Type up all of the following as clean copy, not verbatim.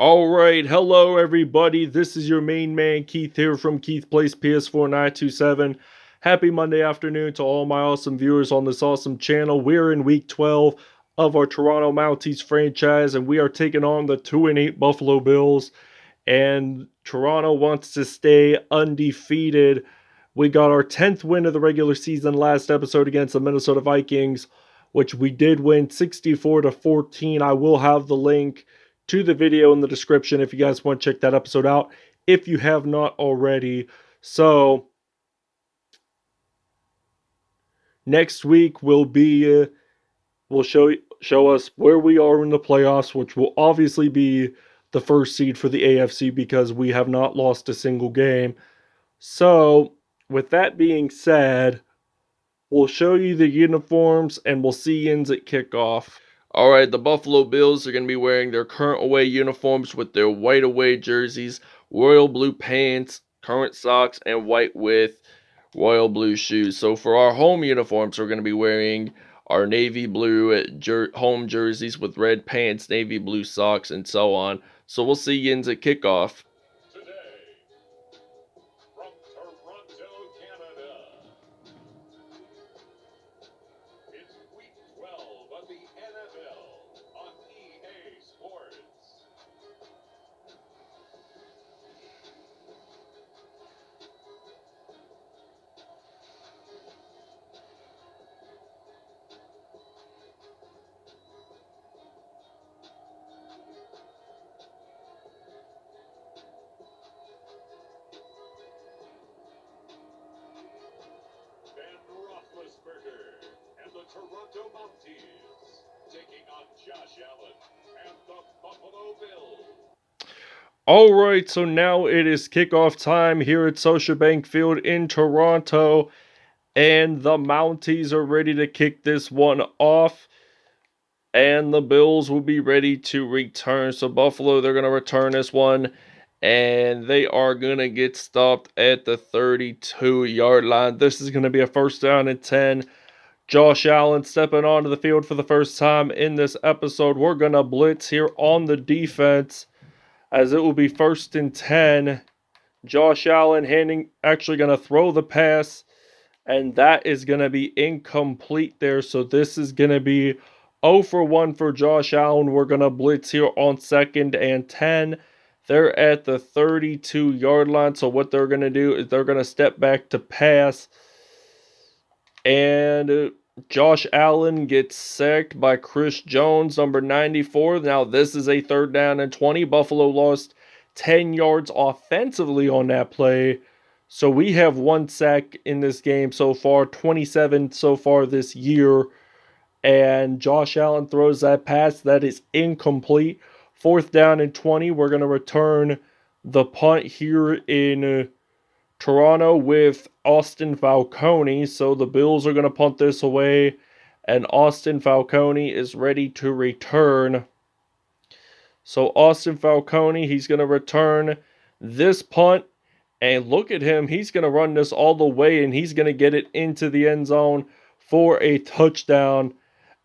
Alright, hello everybody, this is your main man Keith here from Keith Plays PS4 927. Happy Monday afternoon to all my awesome viewers on this awesome channel. We're in week 12 of our Toronto Mounties franchise and we are taking on the 2-8 Buffalo Bills. And Toronto wants to stay undefeated. We got our 10th win of the regular season last episode against the Minnesota Vikings, which we did win 64-14. I will have the link to the video in the description if you guys want to check that episode out if you have not already. So next week will show us where we are in the playoffs, which will obviously be the first seed for the AFC because we have not lost a single game. So with that being said, we'll show you the uniforms and we'll see yins at kickoff. Alright, the Buffalo Bills are going to be wearing their current away uniforms with their white away jerseys, royal blue pants, current socks, and white with royal blue shoes. So for our home uniforms, we're going to be wearing our navy blue home jerseys with red pants, navy blue socks, and so on. So we'll see yins at kickoff. From Toronto, Canada, it's week 12 of the NFL on EA Sports. And the Toronto Mounties taking on Josh Allen and the Buffalo Bills. Alright, so now it is kickoff time here at Scotiabank Field in Toronto, and the Mounties are ready to kick this one off, and the Bills will be ready to return. So Buffalo, they're going to return this one, and they are going to get stopped at the 32-yard line. This is going to be a first down and 10. Josh Allen stepping onto the field for the first time in this episode. We're going to blitz here on the defense as it will be first and 10. Josh Allen actually going to throw the pass, and that is going to be incomplete there. So this is going to be 0 for 1 for Josh Allen. We're going to blitz here on second and 10. They're at the 32-yard line. So what they're going to do is they're going to step back to pass. And Josh Allen gets sacked by Chris Jones, number 94. Now this is a third down and 20. Buffalo lost 10 yards offensively on that play. So we have one sack in this game so far, 27 so far this year. And Josh Allen throws that pass. That is incomplete. Fourth down and 20. We're going to return the punt here in Toronto with Austin Falcone. So the Bills are going to punt this away. And Austin Falcone is ready to return. So Austin Falcone, he's going to return this punt. And look at him. He's going to run this all the way. And he's going to get it into the end zone for a touchdown.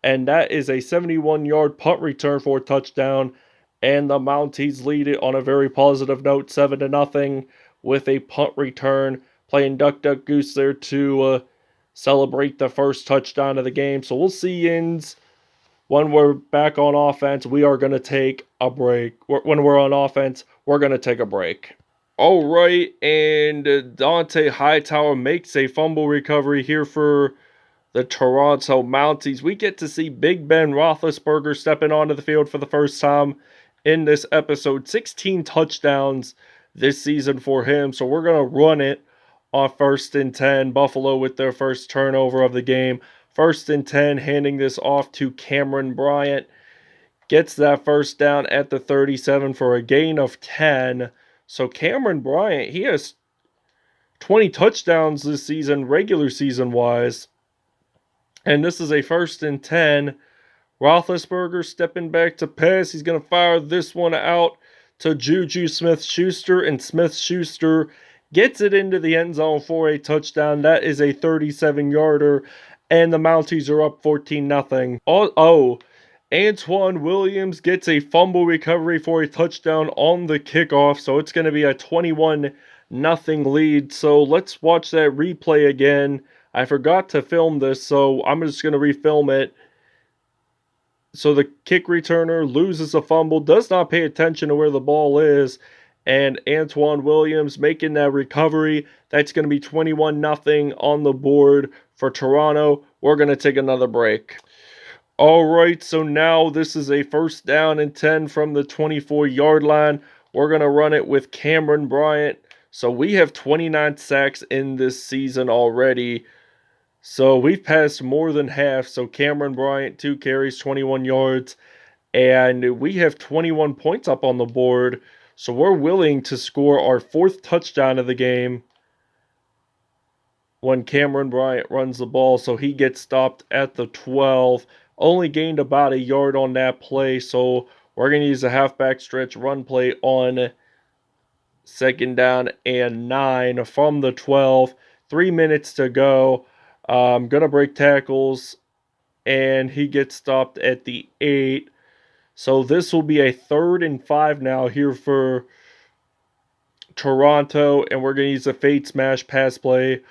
And that is a 71-yard punt return for a touchdown. And the Mounties lead it on a very positive note, 7-0, with a punt return. Playing Duck Duck Goose there to celebrate the first touchdown of the game. So we'll see yins when we're back on offense. We are going to take a break. When we're on offense, we're going to take a break. All right, and Dante Hightower makes a fumble recovery here for the Toronto Mounties. We get to see Big Ben Roethlisberger stepping onto the field for the first time in this episode. 16 touchdowns this season for him. So we're going to run it on first and 10. Buffalo with their first turnover of the game. First and 10, handing this off to Cameron Bryant. Gets that first down at the 37 for a gain of 10. So Cameron Bryant, he has 20 touchdowns this season, regular season-wise. And this is a first and 10. Roethlisberger stepping back to pass. He's going to fire this one out to Juju Smith-Schuster. And Smith-Schuster gets it into the end zone for a touchdown. That is a 37-yarder. And the Mounties are up 14-0. Oh, Antoine Williams gets a fumble recovery for a touchdown on the kickoff, so it's going to be a 21-0 lead. So let's watch that replay again. I forgot to film this, so I'm just going to refilm it. So the kick returner loses a fumble, does not pay attention to where the ball is, and Antoine Williams making that recovery. That's going to be 21-0 on the board for Toronto. We're going to take another break. All right, so now this is a 1st down and 10 from the 24-yard line. We're going to run it with Cameron Bryant. So we have 29 sacks in this season already. So we've passed more than half. So Cameron Bryant, 2 carries, 21 yards. And we have 21 points up on the board. So we're willing to score our 4th touchdown of the game when Cameron Bryant runs the ball. So he gets stopped at the 12. Only gained about a yard on that play. So we're going to use a halfback stretch run play on 2nd down and 9 from the 12. 3 minutes to go. Going to break tackles. And he gets stopped at the 8. So this will be a 3rd and 5 now here for Toronto. And we're going to use a fade smash pass play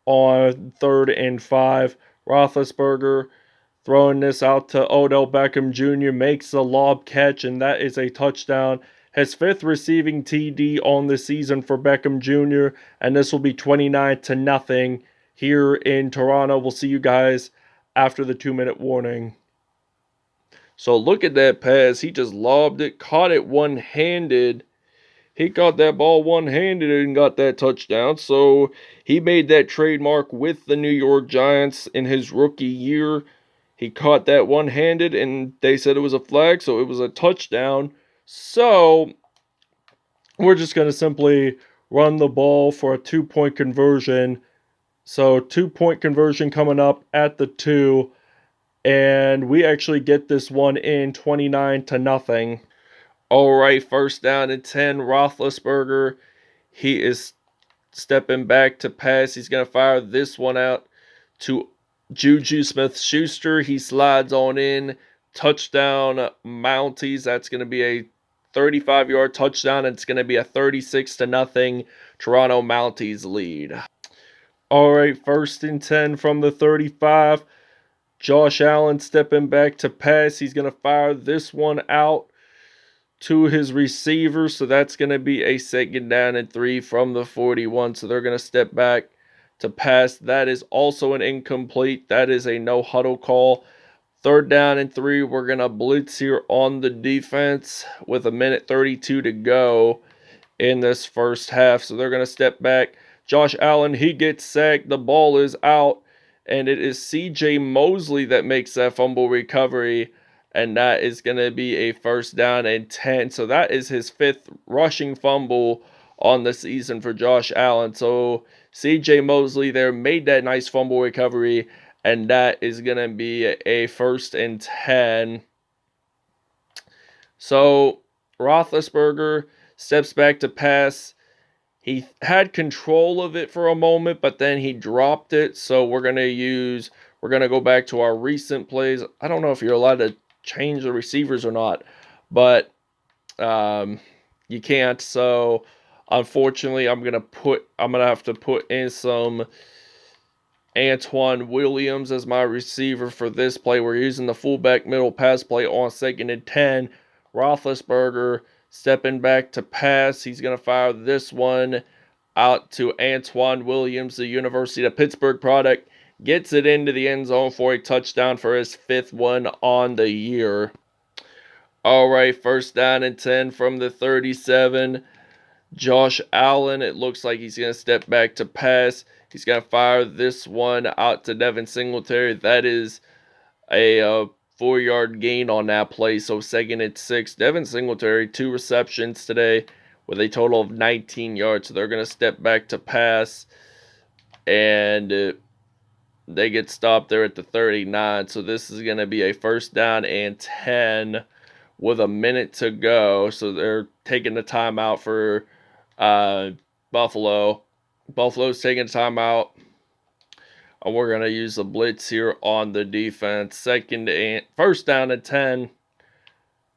on 3rd and 5. Roethlisberger throwing this out to Odell Beckham Jr. makes a lob catch, and that is a touchdown. His 5th receiving TD on the season for Beckham Jr., and this will be 29-0 here in Toronto. We'll see you guys after the 2-minute warning. So look at that pass. He just lobbed it, caught it one-handed. He caught that ball one-handed and got that touchdown. So he made that trademark with the New York Giants in his rookie year. He caught that one-handed, and they said it was a flag, so it was a touchdown. So we're just going to simply run the ball for a 2-point conversion. So 2-point conversion coming up at the 2. And we actually get this one in 29-0. All right, 1st down and 10. Roethlisberger, he is stepping back to pass. He's going to fire this one out to Juju Smith-Schuster. He slides on in. Touchdown, Mounties. That's going to be a 35-yard touchdown, and it's going to be a 36-0 Toronto Mounties lead. All right, 1st and 10 from the 35. Josh Allen stepping back to pass. He's going to fire this one out to his receiver. So that's going to be a 2nd down and 3 from the 41. So they're going to step back to pass. That is also an incomplete. That is a no huddle call. 3rd down and 3. We're going to blitz here on the defense with 1:32 to go in this 1st half. So they're going to step back. Josh Allen, he gets sacked. The ball is out. And it is C.J. Mosley that makes that fumble recovery. And that is going to be a 1st down and 10. So that is his 5th rushing fumble on the season for Josh Allen. So C.J. Mosley there made that nice fumble recovery. And that is going to be a 1st and 10. So Roethlisberger steps back to pass. He had control of it for a moment, but then he dropped it. So we're going to go back to our recent plays. I don't know if you're allowed to change the receivers or not, but you can't. So unfortunately, I'm going to have to put in some Antoine Williams as my receiver for this play. We're using the fullback middle pass play on 2nd and 10. Roethlisberger stepping back to pass. He's going to fire this one out to Antoine Williams, the University of Pittsburgh product. Gets it into the end zone for a touchdown for his 5th one on the year. All right, 1st down and 10 from the 37. Josh Allen, it looks like he's going to step back to pass. He's going to fire this one out to Devin Singletary. That is a 4-yard gain on that play. So 2nd and 6. Devin Singletary, 2 receptions today with a total of 19 yards. So they're going to step back to pass. And they get stopped there at the 39. So this is going to be a 1st down and 10 with a minute to go. So they're taking the timeout for Buffalo. Buffalo's taking a timeout. And we're going to use the blitz here on the defense. 1st down and 10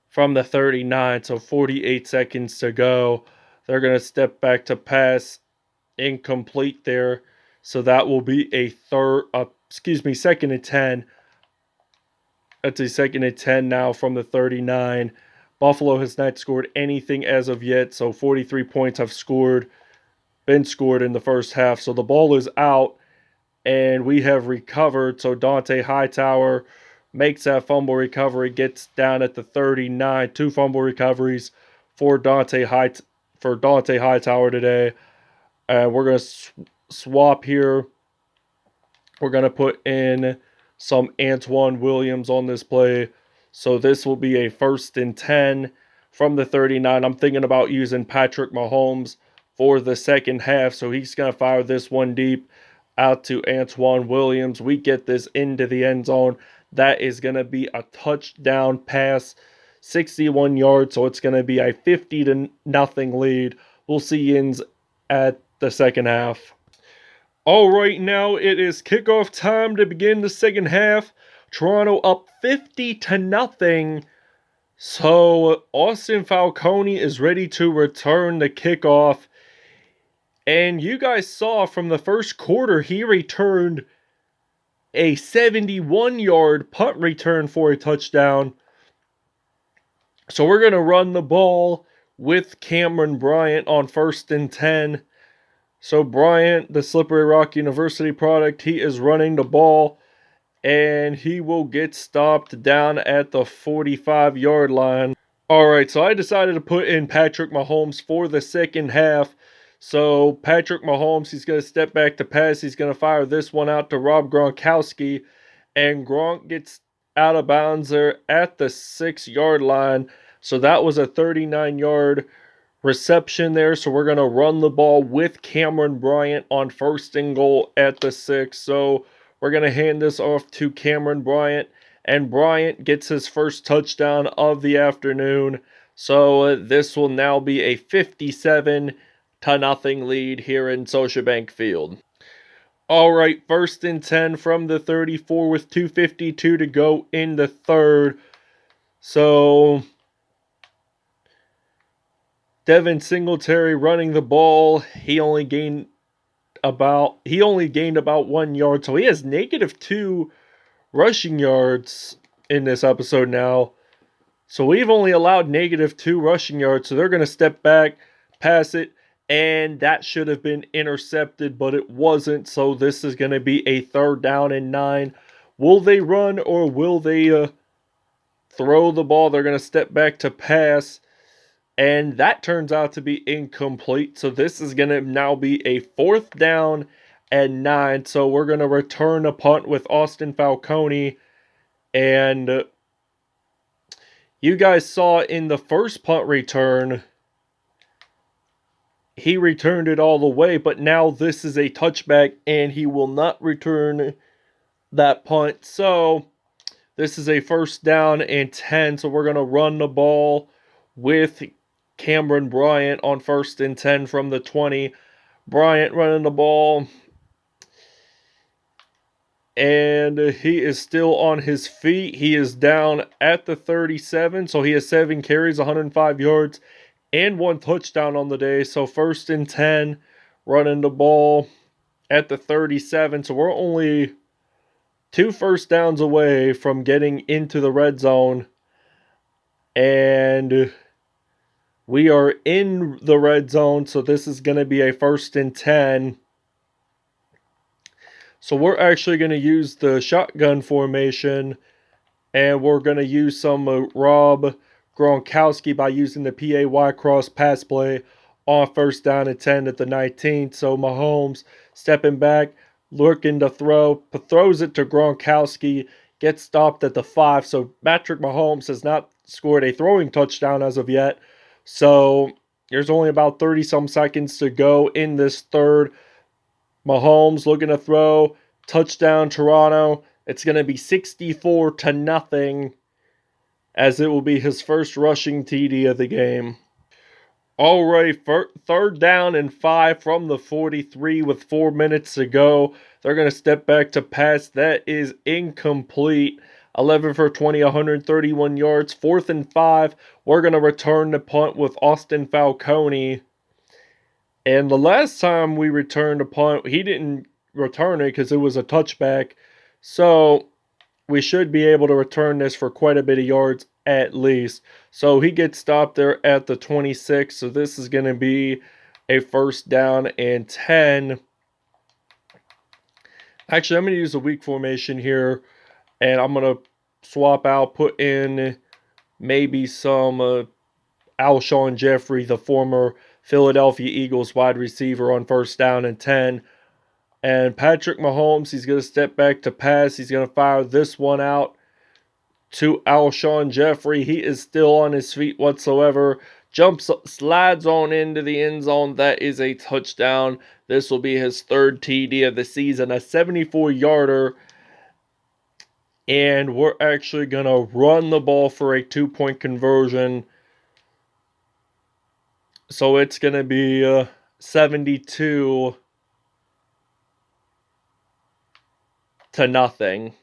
from the 39. So 48 seconds to go. They're going to step back to pass, incomplete there. So that will be a second and 10. That's a second and 10 now from the 39. Buffalo has not scored anything as of yet, so 43 points have been scored in the first half. So the ball is out, and we have recovered. So Dante Hightower makes that fumble recovery, gets down at the 39. Two fumble recoveries for Dante Hightower today. We're going to swap here. We're going to put in some Antoine Williams on this play. So this will be a 1st and 10 from the 39. I'm thinking about using Patrick Mahomes for the second half. So he's going to fire this one deep out to Antoine Williams. We get this into the end zone. That is going to be a touchdown pass, 61 yards. So it's going to be a 50-0 lead. We'll see Yins at the second half. All right, now it is kickoff time to begin the second half. Toronto up 50-0. So Austin Falcone is ready to return the kickoff. And you guys saw from the first quarter, he returned a 71-yard punt return for a touchdown. So we're going to run the ball with Cameron Bryant on 1st and 10. So Bryant, the Slippery Rock University product, he is running the ball, and he will get stopped down at the 45-yard line. All right, so I decided to put in Patrick Mahomes for the second half. So Patrick Mahomes, he's going to step back to pass. He's going to fire this one out to Rob Gronkowski, and Gronk gets out of bounds there at the 6-yard line. So that was a 39-yard reception there. So we're going to run the ball with Cameron Bryant on 1st and goal at the 6. So we're going to hand this off to Cameron Bryant, and Bryant gets his first touchdown of the afternoon. So this will now be a 57-0 lead here in Scotiabank Field. All right, 1st and 10 from the 34 with 2:52 to go in the third. So Devin Singletary running the ball. He only gained about 1 yard, so he has -2 rushing yards in this episode now. So we've only allowed -2 rushing yards, so they're going to step back, pass it, and that should have been intercepted, but it wasn't. So this is going to be a 3rd down and 9. Will they run or will they throw the ball? They're going to step back to pass. And that turns out to be incomplete. So this is going to now be a 4th down and 9. So we're going to return a punt with Austin Falcone. And you guys saw in the first punt return, he returned it all the way. But now this is a touchback, and he will not return that punt. So this is a 1st down and 10. So we're going to run the ball with Cameron Bryant on 1st and 10 from the 20. Bryant running the ball. And he is still on his feet. He is down at the 37. So he has 7 carries, 105 yards, and 1 touchdown on the day. So 1st and 10, running the ball at the 37. So we're only 2 first downs away from getting into the red zone. And we are in the red zone, so this is going to be a 1st and 10. So we're actually going to use the shotgun formation, and we're going to use some Rob Gronkowski by using the PAY cross pass play on 1st down and 10 at the 19th. So Mahomes stepping back, looking to throws it to Gronkowski, gets stopped at the 5. So Patrick Mahomes has not scored a throwing touchdown as of yet. So there's only about 30-some seconds to go in this third. Mahomes looking to throw. Touchdown, Toronto. It's going to be 64-0, as it will be his first rushing TD of the game. All right, 3rd down and 5 from the 43 with 4 minutes to go. They're going to step back to pass. That is incomplete. 11 for 20, 131 yards. 4th and 5. We're going to return the punt with Austin Falcone. And the last time we returned a punt, he didn't return it because it was a touchback. So we should be able to return this for quite a bit of yards at least. So he gets stopped there at the 26. So this is going to be a 1st down and 10. Actually, I'm going to use a weak formation here. And I'm going to swap out, put in maybe some Alshon Jeffrey, the former Philadelphia Eagles wide receiver, on 1st down and 10. And Patrick Mahomes, he's going to step back to pass. He's going to fire this one out to Alshon Jeffrey. He is still on his feet whatsoever. Jumps, slides on into the end zone. That is a touchdown. This will be his 3rd TD of the season, a 74-yarder. And we're actually going to run the ball for a 2-point conversion. So it's going to be 72 to nothing.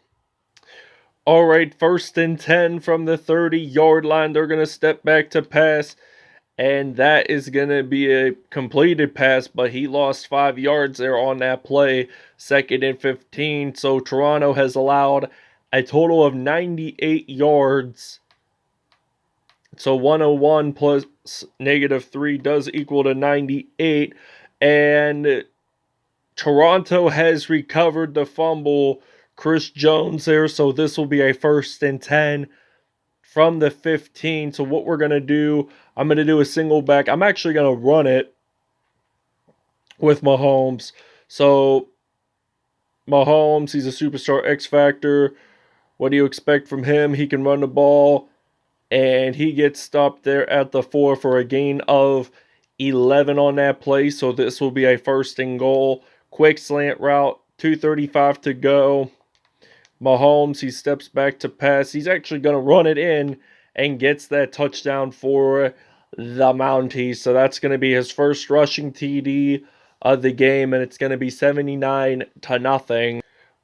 All right, 1st and 10 from the 30-yard line. They're going to step back to pass. And that is going to be a completed pass, but he lost 5 yards there on that play. 2nd and 15. So Toronto has allowed a total of 98 yards. So 101 plus -3 does equal to 98. And Toronto has recovered the fumble. Chris Jones there. So this will be a 1st and 10 from the 15. So what we're going to do, I'm going to do a single back. I'm actually going to run it with Mahomes. So Mahomes, he's a superstar X Factor. What do you expect from him? He can run the ball. And he gets stopped there at the 4 for a gain of 11 on that play. So this will be a 1st and goal. Quick slant route. 2:35 to go. Mahomes, he steps back to pass. He's actually going to run it in and gets that touchdown for the Mounties. So that's going to be his 1st rushing TD of the game, and it's going to be 79 to nothing.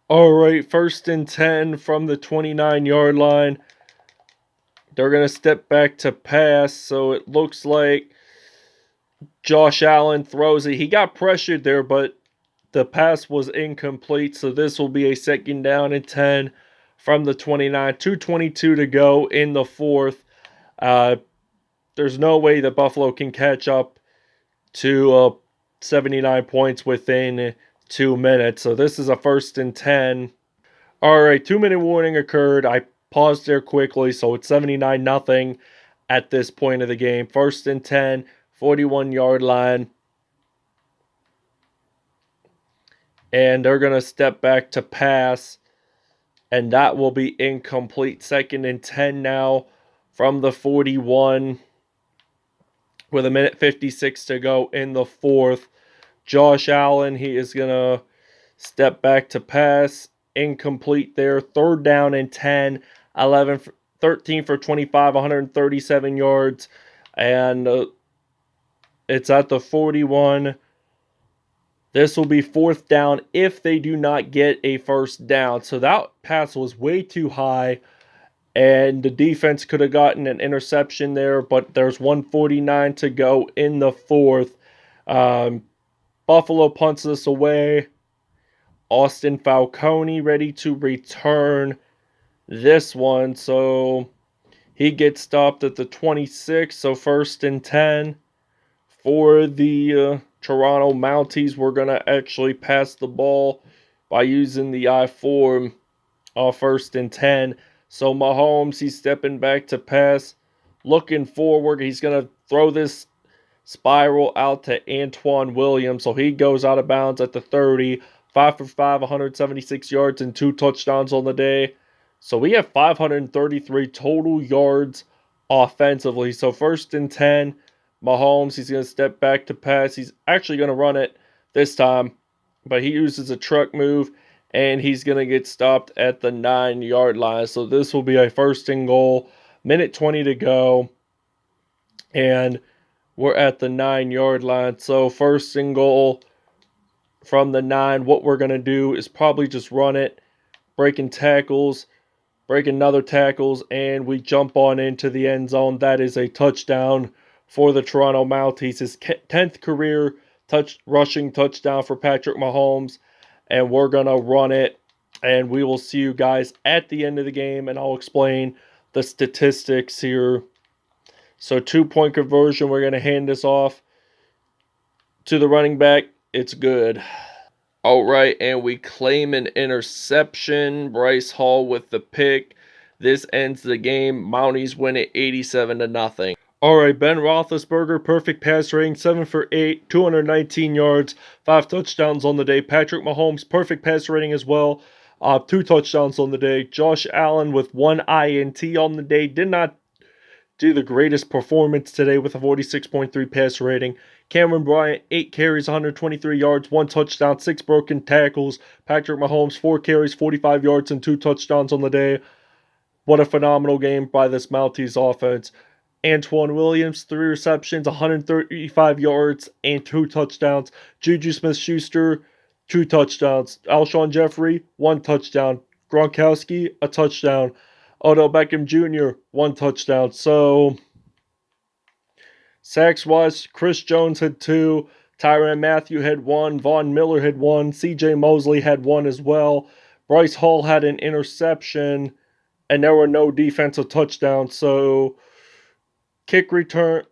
All right, 1st and 10 from the 29-yard line. They're going to step back to pass, so it looks like Josh Allen throws it. He got pressured there, but the pass was incomplete, so this will be a 2nd down and 10 from the 29. 2:22 to go in the 4th. There's no way that Buffalo can catch up to 79 points within 2 minutes. So this is a 1st and 10. All right, 2-minute warning occurred. I paused there quickly, so it's 79-0 at this point of the game. 1st and 10, 41-yard line. And they're going to step back to pass. And that will be incomplete. 2nd and 10 now from the 41. With 1:56 to go in the 4th. Josh Allen, he is going to step back to pass. Incomplete there. 3rd down and 10. 13 for 25, 137 yards. And it's at the 41. This will be 4th down if they do not get a 1st down. So that pass was way too high. And the defense could have gotten an interception there. But there's 1:49 to go in the 4th. Buffalo punts this away. Austin Falcone ready to return this one. So he gets stopped at the 26. So 1st and 10 for the Toronto Mounties. We're going to actually pass the ball by using the I form on 1st and 10. So Mahomes, he's stepping back to pass, looking forward. He's going to throw this spiral out to Antoine Williams. So he goes out of bounds at the 30. 5 for 5, 176 yards and 2 touchdowns on the day. So we have 533 total yards offensively. So 1st and 10. Mahomes, he's going to step back to pass. He's actually going to run it this time, but he uses a truck move, and he's going to get stopped at the 9-yard line. So this will be a 1st and goal. 1:20 to go, and we're at the 9-yard line. So 1st and goal from the 9. What we're going to do is probably just run it, breaking tackles, breaking another tackles, and we jump on into the end zone. That is a touchdown for the Toronto Mounties. His 10th career rushing touchdown for Patrick Mahomes. And we're going to run it. And we will see you guys at the end of the game, and I'll explain the statistics here. So 2-point conversion, we're going to hand this off to the running back. It's good. All right, and we claim an interception. Bryce Hall with the pick. This ends the game. Mounties win it 87-0. All right, Ben Roethlisberger, perfect pass rating, 7 for 8, 219 yards, 5 touchdowns on the day. Patrick Mahomes, perfect pass rating as well, 2 touchdowns on the day. Josh Allen with 1 INT on the day, did not do the greatest performance today with a 46.3 pass rating. Cameron Bryant, 8 carries, 123 yards, 1 touchdown, 6 broken tackles. Patrick Mahomes, 4 carries, 45 yards, and 2 touchdowns on the day. What a phenomenal game by this Mounties offense. Antoine Williams, 3 receptions, 135 yards, and 2 touchdowns. Juju Smith-Schuster, 2 touchdowns. Alshon Jeffrey, 1 touchdown. Gronkowski, a touchdown. Odell Beckham Jr., 1 touchdown. So, sacks-wise, Chris Jones had 2. Tyrann Mathieu had 1. Von Miller had 1. CJ Mosley had 1 as well. Bryce Hall had an interception, and there were no defensive touchdowns. So, kick return,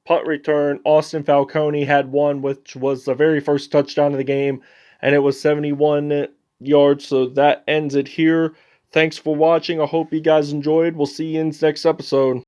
punt return, Austin Falcone had 1, which was the very first touchdown of the game, and it was 71 yards. So that ends it here. Thanks for watching. I hope you guys enjoyed. We'll see you in the next episode.